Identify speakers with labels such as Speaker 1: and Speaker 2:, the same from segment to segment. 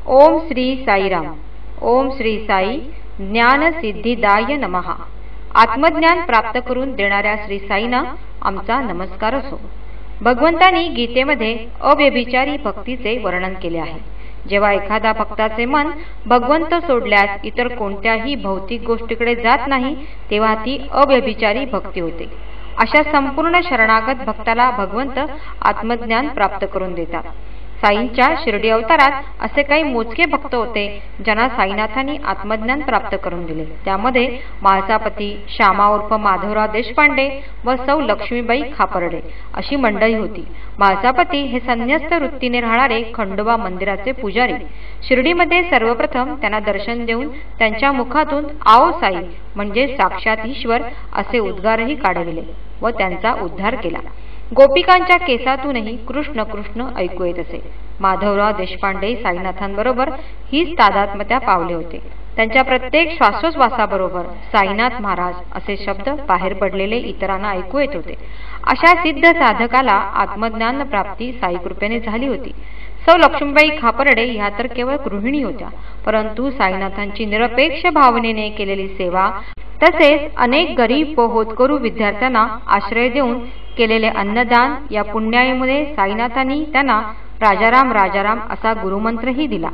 Speaker 1: ओम श्री साईराम। ओम श्री साई ज्ञान सिद्धिदाय नमः। आत्मज्ञान प्राप्त करून देणाऱ्या श्री साईंना आमचा नमस्कार असो। भगवंतांनी गीतेमध्ये अव्यभिचारी भक्तीचे वर्णन केले आहे। जेव्हा एखादा भक्ताचे मन भगवंत सोडल्यास इतर कोणत्याही भौतिक गोष्टीकडे जात नाही, तेव्हा ती अव्यभिचारी भक्ती होते। अशा संपूर्ण शरणागत भक्ताला भगवंत आत्मज्ञान प्राप्त करून देतात। साईंच्या शिर्डी अवतारात असे काही मोजके भक्त होते ज्यांना साईनाथांनी आत्मज्ञान प्राप्त करून दिले। त्यामध्ये म्हाळसापती, श्यामा उर्फ माधवराव देशपांडे व सौ लक्ष्मीबाई खापर्डे अशी मंडळी होती। म्हाळसापती हे संन्यस्त वृत्तीने राहणारे खंडोबा मंदिराचे पुजारी। शिर्डीमध्ये सर्वप्रथम त्यांना दर्शन देऊन त्यांच्या मुखातून आओ साई म्हणजे साक्षात ईश्वर असे उद्गारही काढविले व त्यांचा उद्धार केला। गोपिकांच्या केसातूनही कृष्ण कृष्ण ऐकू येत असे। माधवराव देशपांडे साईनाथांबरोबर हीच तादात्म्यता पावले होते। त्यांच्या प्रत्येक श्वासोश्वासाबरोबर साईनाथ महाराज असे शब्द बाहेर पडलेले इतरांना ऐकू येत होते। अशा सिद्ध साधकाला आत्मज्ञान प्राप्ती साई कृपेने झाली होती। सौ लक्ष्मीबाई खापर्डे ह्या तर केवळ गृहिणी होत्या, परंतु साईनाथांची निरपेक्ष भावनेने केलेली सेवा तसेच अनेक गरीब व होतकरू विद्यार्थ्यांना आश्रय देऊन केलेले अन्नदान या पुण्याईमुळे साईनाथांनी त्यांना राजाराम राजाराम असा गुरुमंत्रही दिला।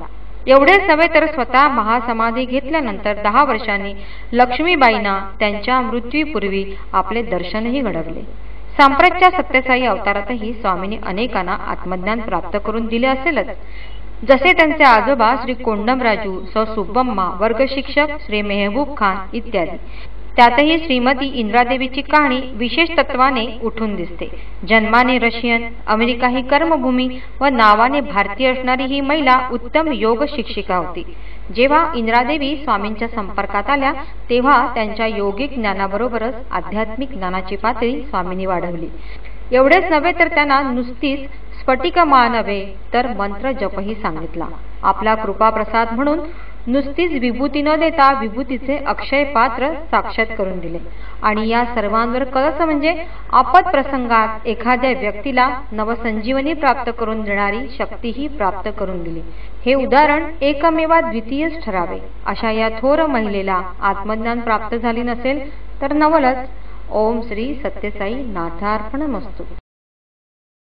Speaker 1: एवढेच नव्हे तर स्वतः महासमाधी घेतल्यानंतर 10 वर्षांनी लक्ष्मीबाईंना त्यांच्या मृत्यूपूर्वी आपले दर्शनही घडवले। सांप्रतच्या सत्यसाई अवतारातही स्वामींनी अनेकांना आत्मज्ञान प्राप्त करून दिले असेलच। जसे त्यांचे आजोबा श्री कोंडमराजू, सौ सुब्बम्मा, वर्ग शिक्षक श्री मेहबूब खान इत्यादी। त्यातही श्रीमती इंद्रादेवीची कहाणी विशेष तत्वाने उठून दिसते। जन्माने रशियन, अमेरिका ही कर्मभूमी व नावाने भारतीय असणारी ही महिला उत्तम योग शिक्षिका होती। जेव्हा इंद्रादेवी स्वामींच्या संपर्कात आल्या तेव्हा त्यांच्या योगिक ज्ञानाबरोबरच आध्यात्मिक ज्ञानाची पातळी स्वामींनी वाढवली। एवढेच नव्हे तर त्यांना नुसतीच स्फटिकमाळ नव्हे तर मंत्र जपही सांगितला। आपला कृपाप्रसाद म्हणून नुसतीच विभूती न देता विभूतीचे अक्षय पात्र साक्षात करून दिले आणि या सर्वांवर कळस म्हणजे आपत प्रसंगात एखाद्या व्यक्तीला नवसंजीवनी प्राप्त करून देणारी शक्तीही प्राप्त करून दिली। हे उदाहरण एकमेवा द्वितीयच ठरावे। अशा या थोर महिलेला आत्मज्ञान प्राप्त झाले नसेल तर नवलच। ओम श्री सत्यसाई नाथार्पणमस्तु।